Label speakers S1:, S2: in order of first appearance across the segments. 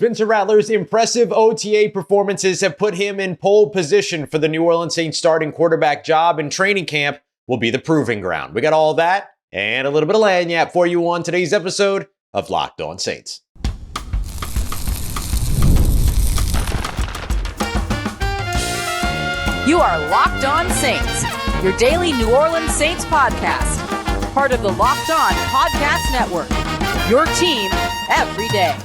S1: Spencer Rattler's impressive OTA performances have put him in pole position for the New Orleans Saints starting quarterback job, and training camp will be the proving ground. We got all that and a little bit of lagniappe for you on today's episode of Locked On Saints.
S2: You are Locked On Saints, your daily New Orleans Saints podcast. Part of the Locked On Podcast Network, your team every day.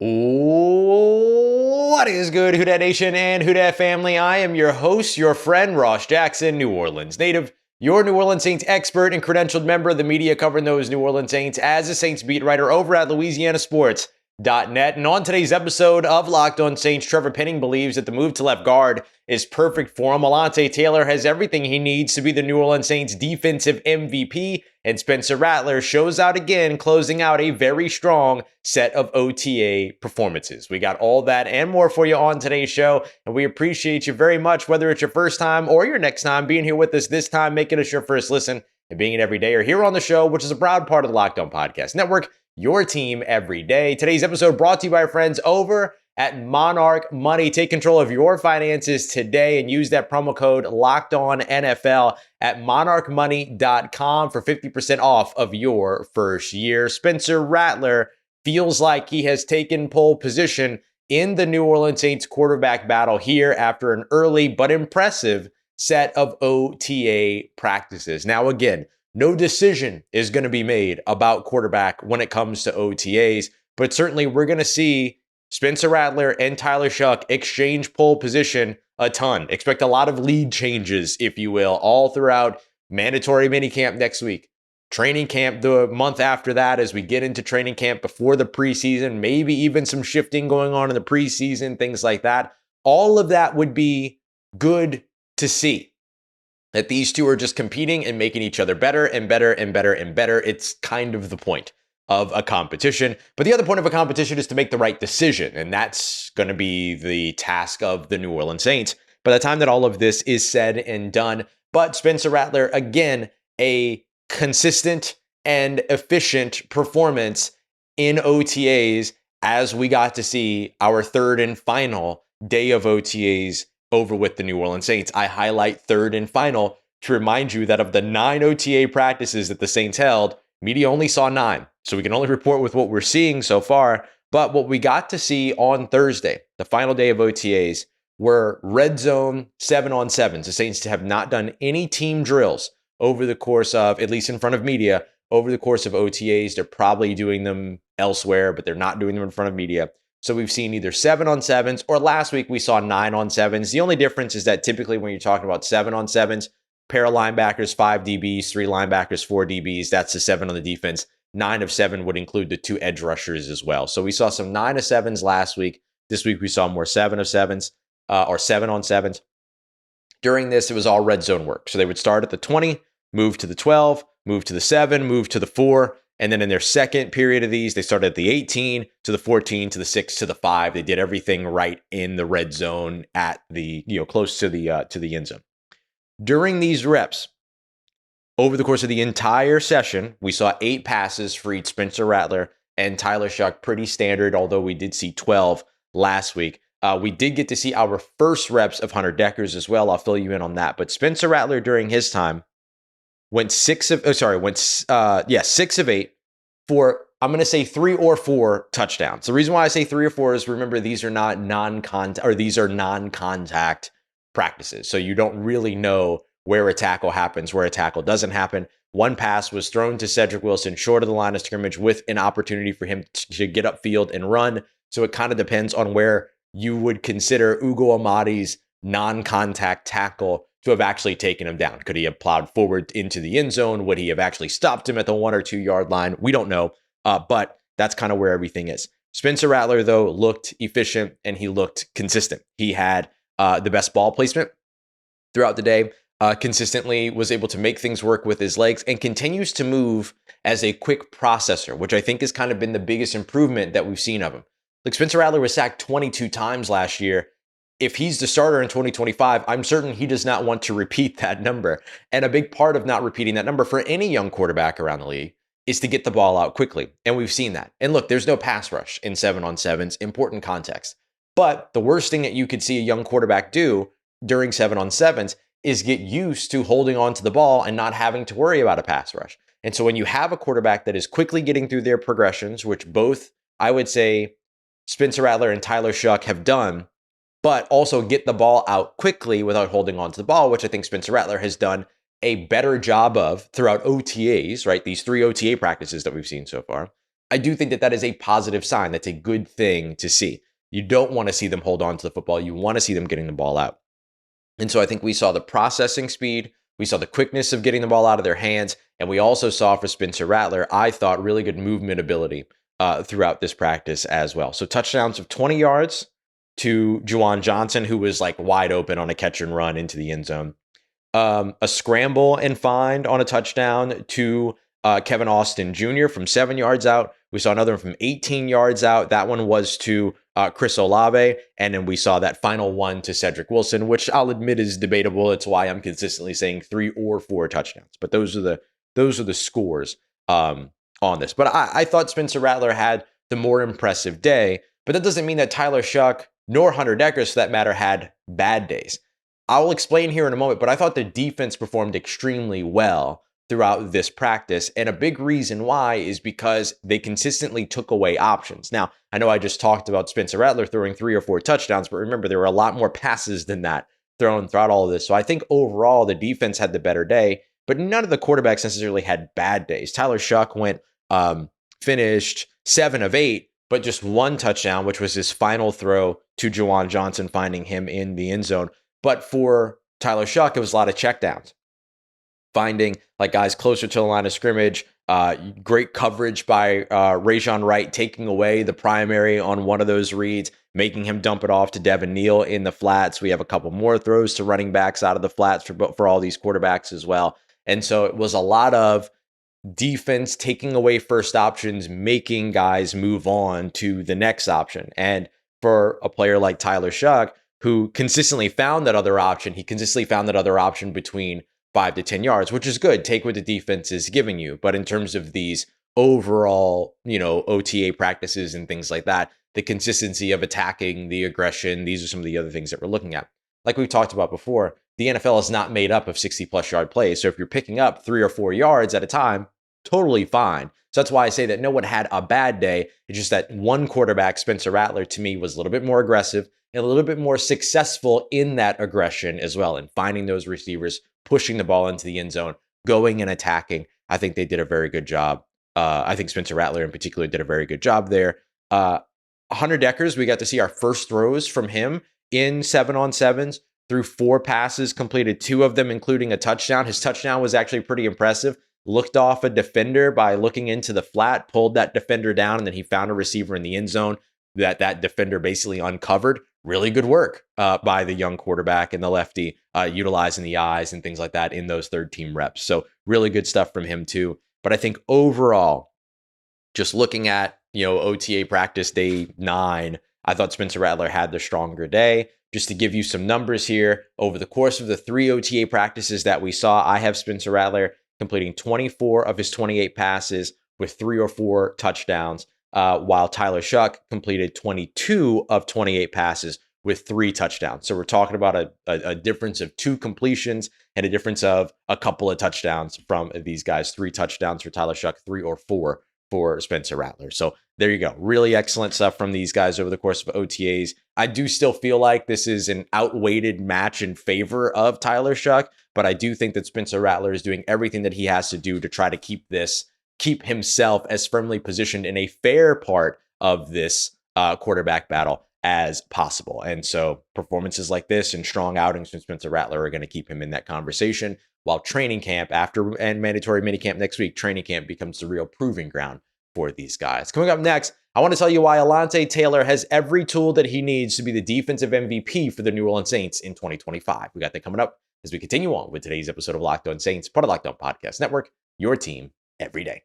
S1: What is good, Who Dat Nation and Who Dat family? I am your host, your friend, Ross Jackson, New Orleans native, your New Orleans Saints expert and credentialed member of the media covering those New Orleans Saints as a Saints beat writer over at LouisianaSports.net. And on today's episode of Locked On Saints, Trevor Penning believes that the move to left guard is perfect for him. Alante Taylor has everything he needs to be the New Orleans Saints defensive MVP. And Spencer Rattler shows out again, closing out a very strong set of OTA performances. We got all that and more for you on today's show. And we appreciate you very much, whether it's your first time or your next time being here with us this time, making us your first listen and being it every day or here on the show, which is a proud part of the Locked On Podcast Network, your team every day. Today's episode brought to you by our friends over at Monarch Money. Take control of your finances today and use that promo code LOCKEDONNFL at monarchmoney.com for 50% off of your first year. Spencer Rattler feels like he has taken pole position in the New Orleans Saints quarterback battle here after an early but impressive set of OTA practices. Now, again, no decision is going to be made about quarterback when it comes to OTAs, but certainly we're going to see Spencer Rattler and Tyler Shough exchange pole position a ton. Expect a lot of lead changes, if you will, all throughout mandatory minicamp next week. Training camp the month after that as we get into training camp before the preseason, maybe even some shifting going on in the preseason, things like that. All of that would be good to see. That these two are just competing and making each other better and better and better and better. It's kind of the point of a competition. But the other point of a competition is to make the right decision. And that's going to be the task of the New Orleans Saints by the time that all of this is said and done. But Spencer Rattler, again, a consistent and efficient performance in OTAs as we got to see our third and final day of OTAs over with the New Orleans Saints. I highlight third and final to remind you that of the 9 OTA practices that the Saints held, media only saw 9. So we can only report with what we're seeing so far. But what we got to see on Thursday, the final day of OTAs, were red zone 7-on-7s. The Saints have not done any team drills over the course of, at least in front of media, over the course of OTAs. They're probably doing them elsewhere, but they're not doing them in front of media. So we've seen either 7-on-7s or last week we saw 9-on-7s. The only difference is that typically when you're talking about 7-on-7s, pair of linebackers, 5 DBs, 3 linebackers, 4 DBs, that's the 7 on the defense. 9 of 7 would include the 2 edge rushers as well. So we saw some 9 of 7s last week. This week we saw more 7 of 7s or 7-on-7s. During this, it was all red zone work. So they would start at the 20, move to the 12, move to the 7, move to the 4. And then in their second period of these, they started at the 18 to the 14 to the 6 to the 5. They did everything right in the red zone at the, close to the end zone. During these reps, over the course of the entire session, we saw 8 passes for each Spencer Rattler and Tyler Shough, pretty standard, although we did see 12 last week. We did get to see our first reps of Hunter Deckers as well. I'll fill you in on that. But Spencer Rattler during his time went 6 of 8 for, I'm going to say 3 or 4 touchdowns. The reason why I say 3 or 4 is, remember, these are not non-contact practices. So you don't really know where a tackle happens, where a tackle doesn't happen. One pass was thrown to Cedric Wilson short of the line of scrimmage with an opportunity for him to get upfield and run. So it kind of depends on where you would consider Ugo Amadi's non-contact tackle to have actually taken him down. Could he have plowed forward into the end zone? Would he have actually stopped him at the 1 or 2 yard line? We don't know, but that's kind of where everything is. Spencer Rattler, though, looked efficient and he looked consistent. He had the best ball placement throughout the day. Consistently was able to make things work with his legs and continues to move as a quick processor, which I think has kind of been the biggest improvement that we've seen of him. Like, Spencer Rattler was sacked 22 times last year. If he's the starter in 2025, I'm certain he does not want to repeat that number. And a big part of not repeating that number for any young quarterback around the league is to get the ball out quickly. And we've seen that. And look, there's no pass rush in 7-on-7s, important context. But the worst thing that you could see a young quarterback do during 7-on-7s is get used to holding on to the ball and not having to worry about a pass rush. And so when you have a quarterback that is quickly getting through their progressions, which both, I would say, Spencer Rattler and Tyler Shough have done, but also get the ball out quickly without holding on to the ball, which I think Spencer Rattler has done a better job of throughout OTAs, right? These 3 OTA practices that we've seen so far. I do think that that is a positive sign. That's a good thing to see. You don't want to see them hold on to the football. You want to see them getting the ball out. And so I think we saw the processing speed, we saw the quickness of getting the ball out of their hands, and we also saw for Spencer Rattler, I thought, really good movement ability throughout this practice as well. So touchdowns of 20 yards to Juwan Johnson, who was like wide open on a catch and run into the end zone. A scramble and find on a touchdown to Kevin Austin Jr. from 7 yards out. We saw another one from 18 yards out. That one was to Chris Olave. And then we saw that final one to Cedric Wilson, which I'll admit is debatable. It's why I'm consistently saying 3 or 4 touchdowns. But those are the scores on this. But I thought Spencer Rattler had the more impressive day. But that doesn't mean that Tyler Shough nor Hunter Dekkers, for that matter, had bad days. I'll explain here in a moment, but I thought the defense performed extremely well throughout this practice. And a big reason why is because they consistently took away options. Now, I know I just talked about Spencer Rattler throwing 3 or 4 touchdowns, but remember, there were a lot more passes than that thrown throughout all of this. So I think overall, the defense had the better day, but none of the quarterbacks necessarily had bad days. Tyler Shough finished 7 of 8, but just 1 touchdown, which was his final throw to Juwan Johnson, finding him in the end zone. But for Tyler Shough, it was a lot of checkdowns, finding like guys closer to the line of scrimmage. Great coverage by Rajon Wright, taking away the primary on one of those reads, making him dump it off to Devin Neal in the flats. We have a couple more throws to running backs out of the flats for all these quarterbacks as well. And so it was a lot of defense taking away first options, making guys move on to the next option. And for a player like Tyler Shough, who consistently found that other option, he consistently found that other option between 5 to 10 yards, which is good. Take what the defense is giving you. But in terms of these overall, OTA practices and things like that, the consistency of attacking, the aggression, these are some of the other things that we're looking at. Like we've talked about before, the NFL is not made up of 60-plus yard plays. So if you're picking up 3 or 4 yards at a time, totally fine. So that's why I say that no one had a bad day. It's just that one quarterback, Spencer Rattler, to me was a little bit more aggressive and a little bit more successful in that aggression as well, and finding those receivers, pushing the ball into the end zone, going and attacking. I think they did a very good job. I think Spencer Rattler in particular did a very good job there. Hunter Dekkers, we got to see our first throws from him in 7-on-7s, through 4 passes, completed 2 of them, including a touchdown. His touchdown was actually pretty impressive. Looked off a defender by looking into the flat, pulled that defender down, and then he found a receiver in the end zone that defender basically uncovered. Really good work by the young quarterback and the lefty, utilizing the eyes and things like that in those third team reps. So really good stuff from him too. But I think overall, just looking at, OTA practice day 9, I thought Spencer Rattler had the stronger day. Just to give you some numbers here, over the course of the 3 OTA practices that we saw, I have Spencer Rattler completing 24 of his 28 passes with 3 or 4 touchdowns, while Tyler Shough completed 22 of 28 passes with 3 touchdowns. So we're talking about a difference of 2 completions and a difference of a couple of touchdowns from these guys. 3 touchdowns for Tyler Shough, 3 or 4 for Spencer Rattler. So there you go. Really excellent stuff from these guys over the course of OTAs. I do still feel like this is an outweighted match in favor of Tyler Shough, but I do think that Spencer Rattler is doing everything that he has to do to try to keep himself as firmly positioned in a fair part of this quarterback battle as possible. And so performances like this and strong outings from Spencer Rattler are going to keep him in that conversation, while training camp and mandatory minicamp next week, training camp becomes the real proving ground for these guys. Coming up next, I want to tell you why Alante Taylor has every tool that he needs to be the defensive MVP for the New Orleans Saints in 2025. We got that coming up as we continue on with today's episode of Locked On Saints, part of Locked On Podcast Network, your team every day.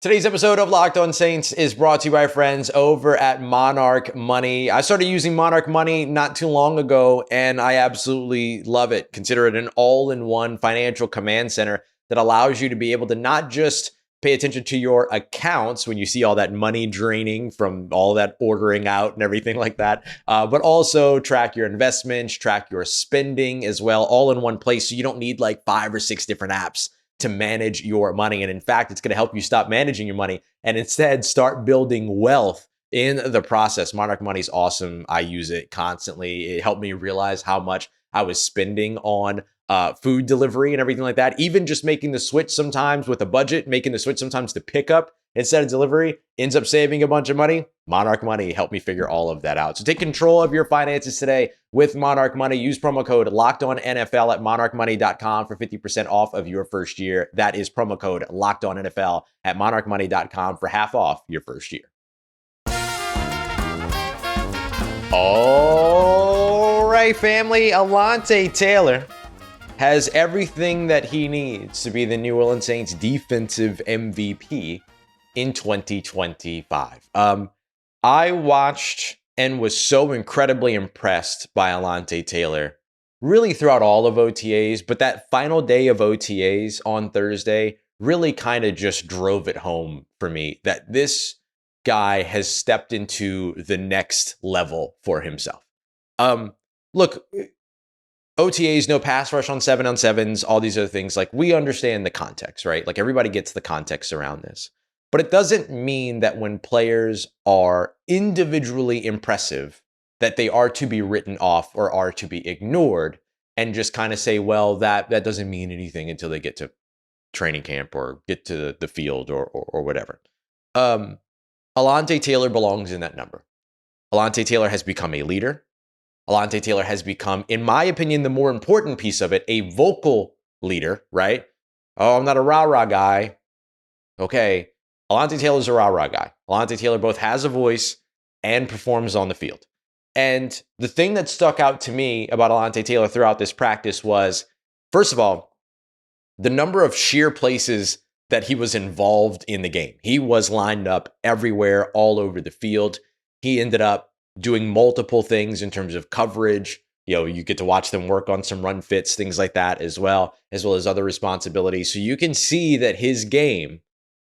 S1: Today's episode of Locked On Saints is brought to you by friends over at Monarch Money. I started using Monarch Money not too long ago, and I absolutely love it. Consider it an all-in-one financial command center that allows you to be able to not just pay attention to your accounts when you see all that money draining from all that ordering out and everything like that, but also track your investments, track your spending as well, all in one place. So you don't need like 5 or 6 different apps to manage your money. And in fact, it's going to help you stop managing your money and instead start building wealth in the process. Monarch Money is awesome. I use it constantly. It helped me realize how much I was spending on food delivery and everything like that. Even just making the switch sometimes with a budget, making the switch sometimes to pick up instead of delivery ends up saving a bunch of money. Monarch Money helped me figure all of that out. So take control of your finances today with Monarch Money. Use promo code LOCKEDONNFL at monarchmoney.com for 50% off of your first year. That is promo code LOCKEDONNFL at monarchmoney.com for half off your first year. All right, family. Alante Taylor has everything that he needs to be the New Orleans Saints defensive MVP in 2025. I watched and was so incredibly impressed by Alante Taylor really throughout all of OTAs, but that final day of OTAs on Thursday really kind of just drove it home for me that this guy has stepped into the next level for himself. Look, OTAs, no pass rush on 7-on-7s, all these other things. Like, we understand the context, right? Like, everybody gets the context around this. But it doesn't mean that when players are individually impressive, that they are to be written off or are to be ignored and just kind of say, well, that doesn't mean anything until they get to training camp or get to the field or whatever. Alante Taylor belongs in that number. Alante Taylor has become a leader. Alante Taylor has become, in my opinion, the more important piece of it, a vocal leader, right? Oh, I'm not a rah-rah guy. Okay, Alante Taylor's a rah-rah guy. Alante Taylor both has a voice and performs on the field. And the thing that stuck out to me about Alante Taylor throughout this practice was, first of all, the number of sheer places that he was involved in the game. He was lined up everywhere, all over the field. He ended up doing multiple things in terms of coverage. You know, you get to watch them work on some run fits, things like that as well as other responsibilities. So you can see that his game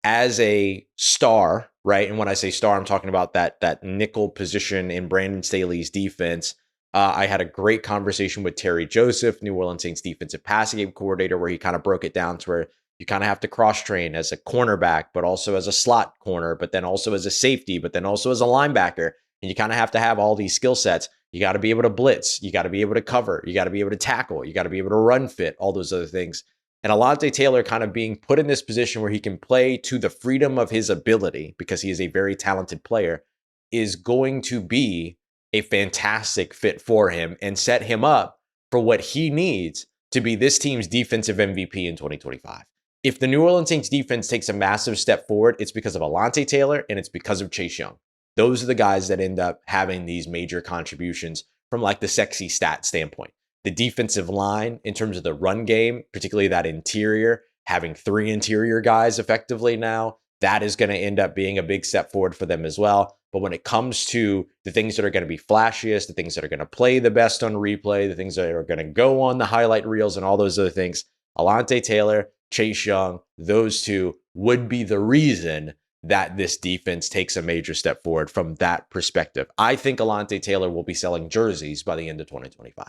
S1: as a star, right? And when I say star, I'm talking about that nickel position in Brandon Staley's defense. I had a great conversation with Terry Joseph, New Orleans Saints defensive passing game coordinator, where he kind of broke it down to where you kind of have to cross-train as a cornerback, but also as a slot corner, but then also as a safety, but then also as a linebacker. And you kind of have to have all these skill sets. You got to be able to blitz. You got to be able to cover. You got to be able to tackle. You got to be able to run fit, all those other things. And Alante Taylor kind of being put in this position where he can play to the freedom of his ability, because he is a very talented player, is going to be a fantastic fit for him and set him up for what he needs to be this team's defensive MVP in 2025. If the New Orleans Saints defense takes a massive step forward, it's because of Alante Taylor and it's because of Shough. Those are the guys that end up having these major contributions from like the sexy stat standpoint. The defensive line in terms of the run game, particularly that interior, having 3 interior guys effectively now, that is going to end up being a big step forward for them as well. But when it comes to the things that are going to be flashiest, the things that are going to play the best on replay, the things that are going to go on the highlight reels and all those other things, Alante Taylor, Shough, those two would be the reason that this defense takes a major step forward from that perspective. I think Alante Taylor will be selling jerseys by the end of 2025.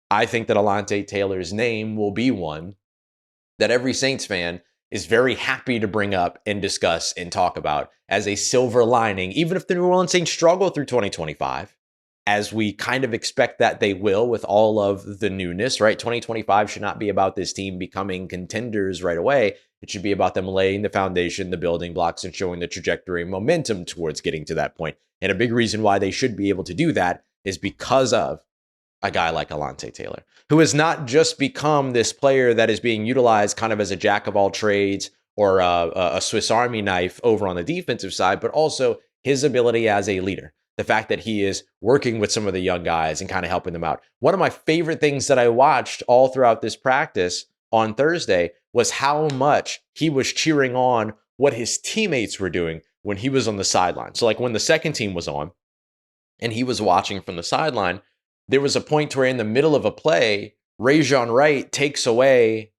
S1: I think that Alante Taylor's name will be one that every Saints fan is very happy to bring up and discuss and talk about as a silver lining, even if the New Orleans Saints struggle through 2025, as we kind of expect that they will with all of the newness, right? 2025 should not be about this team becoming contenders right away. It should be about them laying the foundation, the building blocks, and showing the trajectory and momentum towards getting to that point. And a big reason why they should be able to do that is because of a guy like Alante Taylor, who has not just become this player that is being utilized kind of as a jack of all trades or a Swiss Army knife over on the defensive side, but also his ability as a leader. The fact that he is working with some of the young guys and kind of helping them out. One of my favorite things that I watched all throughout this practice on Thursday was how much he was cheering on what his teammates were doing when he was on the sideline. So like when the second team was on and he was watching from the sideline, there was a point where in the middle of a play, Rajon Wright takes away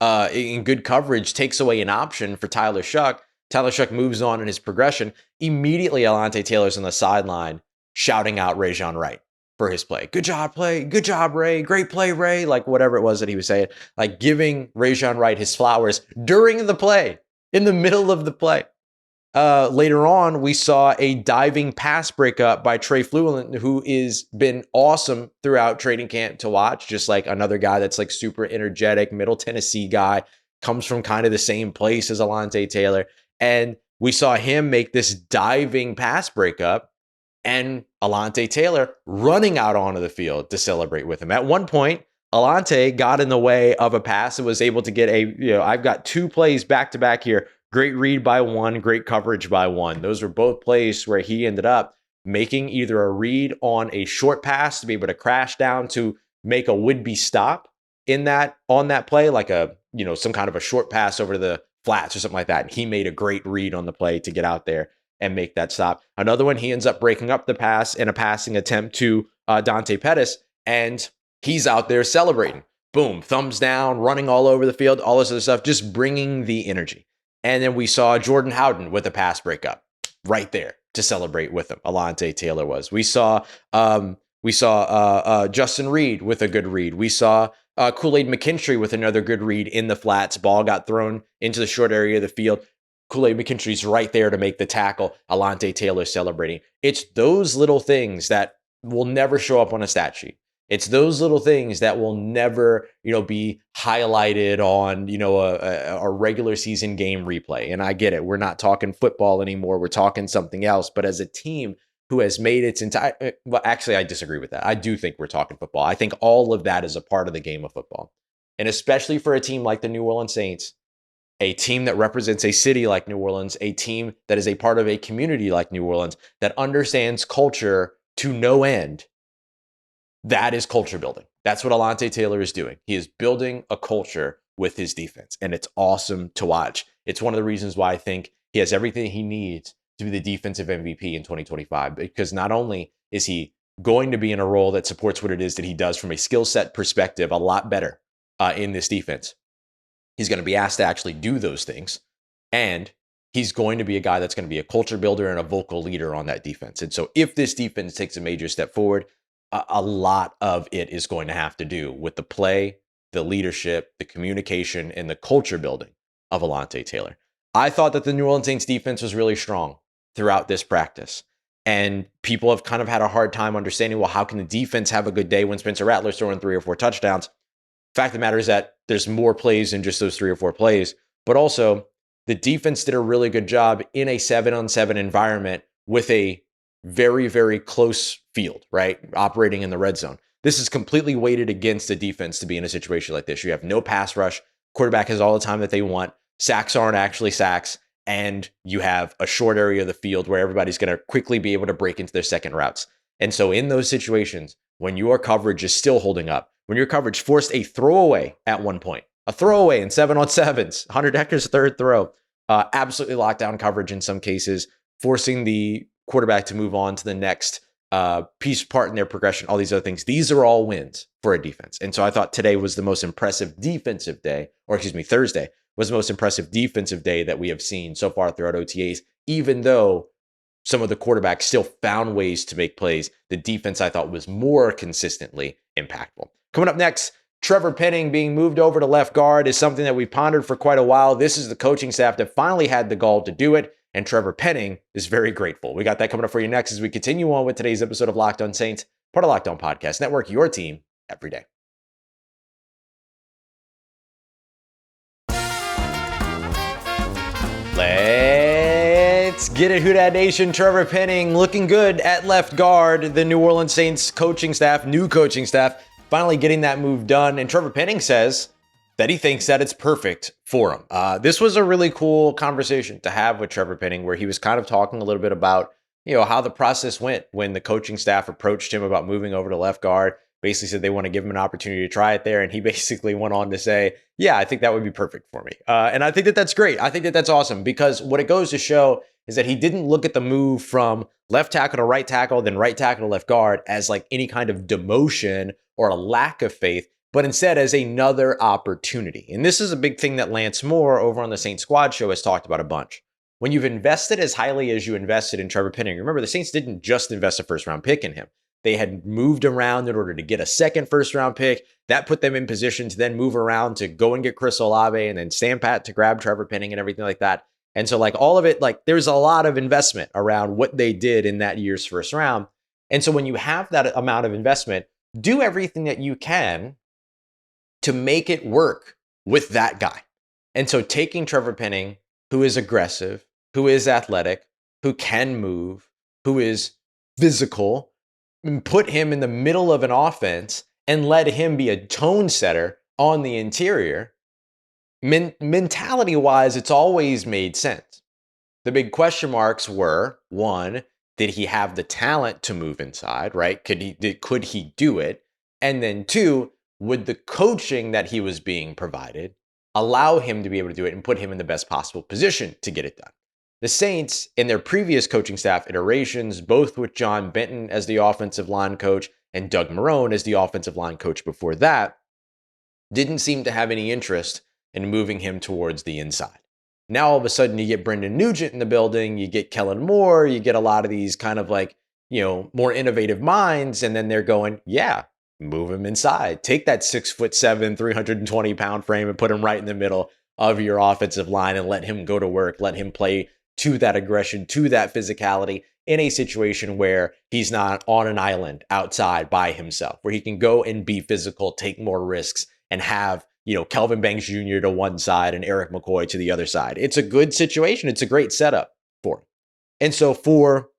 S1: in good coverage, takes away an option for Tyler Shough. Tyler Shough moves on in his progression. Immediately, Alante Taylor's on the sideline shouting out Rajon Wright for his play. Good job, play. Good job, Ray. Great play, Ray. Like whatever it was that he was saying, like giving Rajon Wright his flowers during the play, in the middle of the play. Later on, we saw a diving pass breakup by Trey Fluent, who has been awesome throughout training camp to watch. Just like another guy that's like super energetic, Middle Tennessee guy, comes from kind of the same place as Alante Taylor. And we saw him make this diving pass breakup and Alante Taylor running out onto the field to celebrate with him. At one point, Alante got in the way of a pass and was able to get I've got 2 plays back to back here. Great read by one, great coverage by one. Those were both plays where he ended up making either a read on a short pass to be able to crash down to make a would-be stop on that play, like some kind of a short pass over the flats or something like that. And he made a great read on the play to get out there and make that stop. Another one, he ends up breaking up the pass in a passing attempt to Dante Pettis, and he's out there celebrating. Boom, thumbs down, running all over the field, all this other stuff, just bringing the energy. And then we saw Jordan Howden with a pass breakup right there to celebrate with him. Alante Taylor was. We saw Justin Reed with a good read. We saw Kool-Aid McKinstry with another good read in the flats. Ball got thrown into the short area of the field. Kool-Aid McKinstry's right there to make the tackle. Alante Taylor celebrating. It's those little things that will never show up on a stat sheet. It's those little things that will never, be highlighted on, a regular season game replay. And I get it. We're not talking football anymore. We're talking something else. But as a team who has made its entire, well, actually, I disagree with that. I do think we're talking football. I think all of that is a part of the game of football. And especially for a team like the New Orleans Saints, a team that represents a city like New Orleans, a team that is a part of a community like New Orleans, that understands culture to no end. That is culture building. That's what Alante Taylor is doing. He is building a culture with his defense, and it's awesome to watch. It's one of the reasons why I think he has everything he needs to be the defensive MVP in 2025, because not only is he going to be in a role that supports what it is that he does from a skill set perspective a lot better in this defense, he's going to be asked to actually do those things, and he's going to be a guy that's going to be a culture builder and a vocal leader on that defense. And so if this defense takes a major step forward, a lot of it is going to have to do with the play, the leadership, the communication, and the culture building of Alante Taylor. I thought that the New Orleans Saints defense was really strong throughout this practice. And people have kind of had a hard time understanding, well, how can the defense have a good day when Spencer Rattler's throwing 3 or 4 touchdowns? Fact of the matter is that there's more plays than just those 3 or 4 plays, but also the defense did a really good job in a 7-on-7 environment with a very, very close field, right? Operating in the red zone. This is completely weighted against the defense to be in a situation like this. You have no pass rush. Quarterback has all the time that they want. Sacks aren't actually sacks. And you have a short area of the field where everybody's going to quickly be able to break into their second routes. And so in those situations, when your coverage is still holding up, when your coverage forced a throwaway at one point, a throwaway in 7-on-7s, Hunter Decker's third throw, absolutely lockdown coverage in some cases, forcing the quarterback to move on to the next part in their progression, all these other things. These are all wins for a defense. And so I thought today was the most impressive defensive day, Thursday was the most impressive defensive day that we have seen so far throughout OTAs, even though some of the quarterbacks still found ways to make plays. The defense, I thought, was more consistently impactful. Coming up next, Trevor Penning being moved over to left guard is something that we pondered for quite a while. This is the coaching staff that finally had the gall to do it, and Trevor Penning is very grateful. We got that coming up for you next as we continue on with today's episode of Locked On Saints, part of Locked On Podcast Network, your team every day. Let's get it, Who Dat Nation. Trevor Penning looking good at left guard. The New Orleans Saints coaching staff, new coaching staff, finally getting that move done. And Trevor Penning says that he thinks that it's perfect for him. This was a really cool conversation to have with Trevor Penning, where he was kind of talking a little bit about, how the process went when the coaching staff approached him about moving over to left guard. Basically said they want to give him an opportunity to try it there. And he basically went on to say, yeah, I think that would be perfect for me. And I think that that's great. I think that that's awesome, because what it goes to show is that he didn't look at the move from left tackle to right tackle, then right tackle to left guard as like any kind of demotion or a lack of faith. but instead as another opportunity. And this is a big thing that Lance Moore over on the Saints Squad Show has talked about a bunch. When you've invested as highly as you invested in Trevor Penning, remember the Saints didn't just invest a first round pick in him. They had moved around in order to get a second first round pick. That put them in position to then move around to go and get Chris Olave and then stand pat to grab Trevor Penning and everything like that. And so like all of it, like there's a lot of investment around what they did in that year's first round. And so when you have that amount of investment, do everything that you can to make it work with that guy. And so taking Trevor Penning, who is aggressive, who is athletic, who can move, who is physical, and put him in the middle of an offense and let him be a tone setter on the interior, mentality-wise, it's always made sense. The big question marks were, one, did he have the talent to move inside, right? Could he do it? And then two, would the coaching that he was being provided allow him to be able to do it and put him in the best possible position to get it done? The Saints, in their previous coaching staff iterations, both with John Benton as the offensive line coach and Doug Marrone as the offensive line coach before that, didn't seem to have any interest in moving him towards the inside. Now, all of a sudden, you get Brendan Nugent in the building, you get Kellen Moore, you get a lot of these kind of like, more innovative minds, and then they're going, yeah, move him inside. Take that 6'7", 320-pound frame and put him right in the middle of your offensive line and let him go to work, let him play to that aggression, to that physicality in a situation where he's not on an island outside by himself, where he can go and be physical, take more risks, and have, Kelvin Banks Jr. to one side and Eric McCoy to the other side. It's a good situation. It's a great setup for him. And so for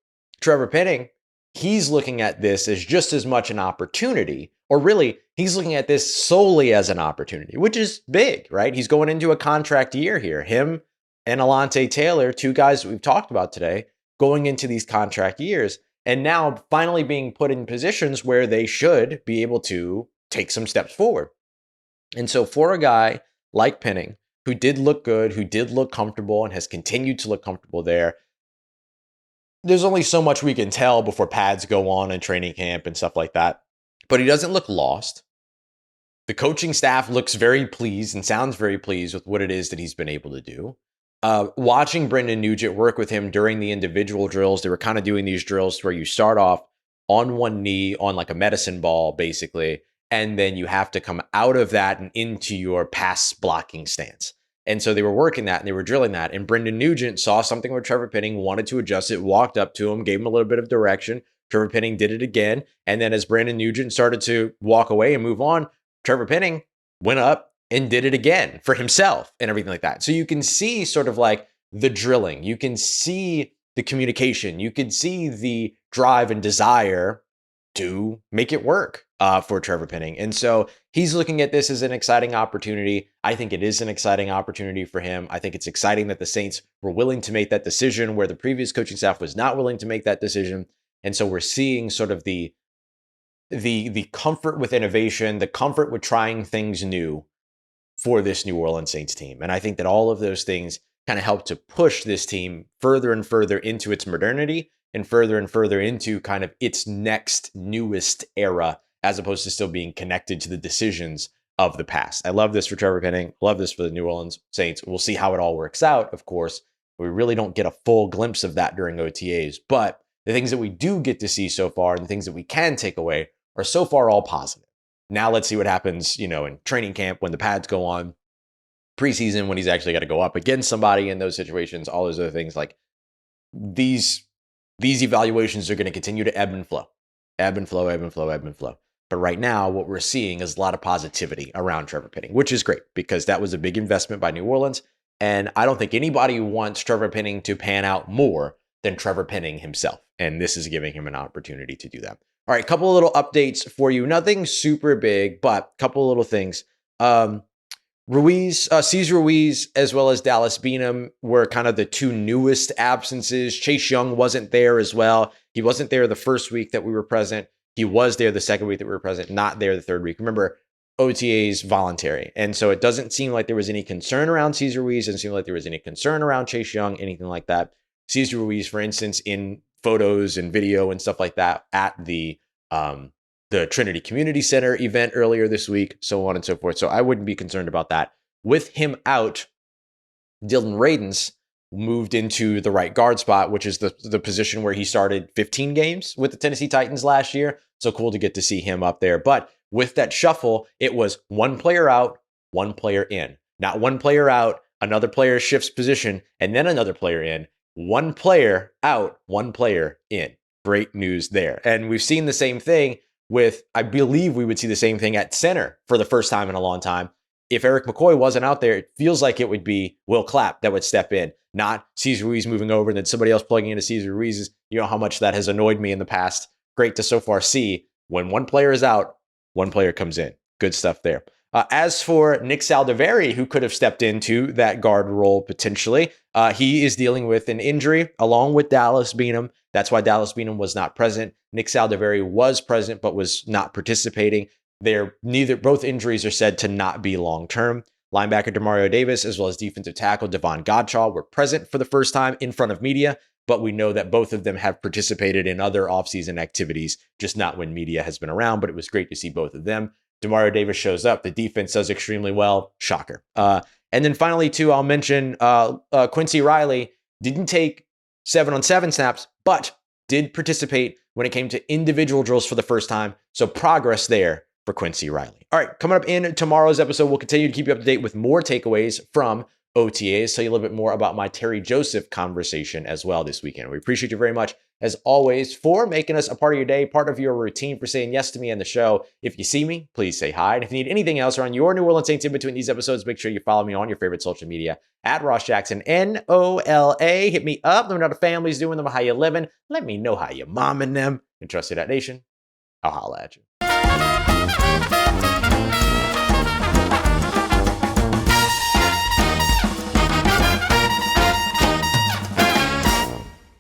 S1: Trevor Penning, he's looking at this as just as much an opportunity, or really, he's looking at this solely as an opportunity, which is big, right? He's going into a contract year here. Him and Alante Taylor, two guys that we've talked about today, going into these contract years, and now finally being put in positions where they should be able to take some steps forward. And so for a guy like Penning, who did look good, who did look comfortable and has continued to look comfortable there, there's only so much we can tell before pads go on in training camp and stuff like that. But he doesn't look lost. The coaching staff looks very pleased and sounds very pleased with what it is that he's been able to do. Watching Brendan Nugent work with him during the individual drills, they were kind of doing these drills where you start off on one knee on like a medicine ball, basically, and then you have to come out of that and into your pass blocking stance. And so they were working that and they were drilling that. And Brendan Nugent saw something where Trevor Penning wanted to adjust it, walked up to him, gave him a little bit of direction. Trevor Penning did it again. And then as Brandon Nugent started to walk away and move on, Trevor Penning went up and did it again for himself and everything like that. So you can see sort of like the drilling. You can see the communication. You can see the drive and desire to make it work for Trevor Penning. And so he's looking at this as an exciting opportunity. I think it is an exciting opportunity for him. I think it's exciting that the Saints were willing to make that decision where the previous coaching staff was not willing to make that decision. And so we're seeing sort of the comfort with innovation, the comfort with trying things new for this New Orleans Saints team. And I think that all of those things kind of help to push this team further and further into its modernity and further into kind of its next newest era, as opposed to still being connected to the decisions of the past. I love this for Trevor Penning. Love this for the New Orleans Saints. We'll see how it all works out, of course. We really don't get a full glimpse of that during OTAs, but the things that we do get to see so far and the things that we can take away are so far all positive. Now let's see what happens, in training camp when the pads go on, preseason when he's actually got to go up against somebody in those situations, all those other things. Like these evaluations are going to continue to ebb and flow. But right now, what we're seeing is a lot of positivity around Trevor Penning, which is great because that was a big investment by New Orleans. And I don't think anybody wants Trevor Penning to pan out more than Trevor Penning himself. And this is giving him an opportunity to do that. All right, a couple of little updates for you. Nothing super big, but a couple of little things. Cesar Ruiz, as well as Dallas Beanham were kind of the two newest absences. Chase Young wasn't there as well. He wasn't there the first week that we were present. He was there the second week that we were present, not there the third week. Remember, OTA's voluntary. And so it doesn't seem like there was any concern around Cesar Ruiz. It doesn't seem like there was any concern around Chase Young, anything like that. Cesar Ruiz, for instance, in photos and video and stuff like that at the the Trinity Community Center event earlier this week, so on and so forth. So I wouldn't be concerned about that. With him out, Dylan Radins moved into the right guard spot, which is the position where he started 15 games with the Tennessee Titans last year. So cool to get to see him up there. But with that shuffle, it was one player out, one player in. Not one player out, another player shifts position, and then another player in. One player out, one player in. Great news there. And we've seen the same thing with, I believe we would see the same thing at center for the first time in a long time. If Eric McCoy wasn't out there, it feels like it would be Will Clapp that would step in, not Cesar Ruiz moving over and then somebody else plugging into Cesar Ruiz's. You know how much that has annoyed me in the past. Great to so far see when one player is out, one player comes in. Good stuff there. As for Nick Saldiveri, who could have stepped into that guard role potentially, he is dealing with an injury along with Dallas Beanham. That's why Dallas Beanham was not present. Nick Saldiveri was present but was not participating. Both injuries are said to not be long-term. Linebacker Demario Davis, as well as defensive tackle Devon Godshaw, were present for the first time in front of media, but we know that both of them have participated in other offseason activities, just not when media has been around, but it was great to see both of them. Demario Davis shows up. The defense does extremely well. Shocker. And then finally, too, I'll mention Quincy Riley didn't take 7-on-7 snaps, but did participate when it came to individual drills for the first time. So progress there for Quincy Riley. All right, coming up in tomorrow's episode, we'll continue to keep you up to date with more takeaways from OTAs, tell you a little bit more about my Terry Joseph conversation as well this weekend. We appreciate you very much, as always, for making us a part of your day, part of your routine, for saying yes to me and the show. If you see me, please say hi. And if you need anything else around your New Orleans Saints in between these episodes, make sure you follow me on your favorite social media at Ross Jackson, NOLA. Hit me up. Let me know how the family's doing, them, how you living. Let me know how you momming them. And trust you, that nation. I'll holla at you.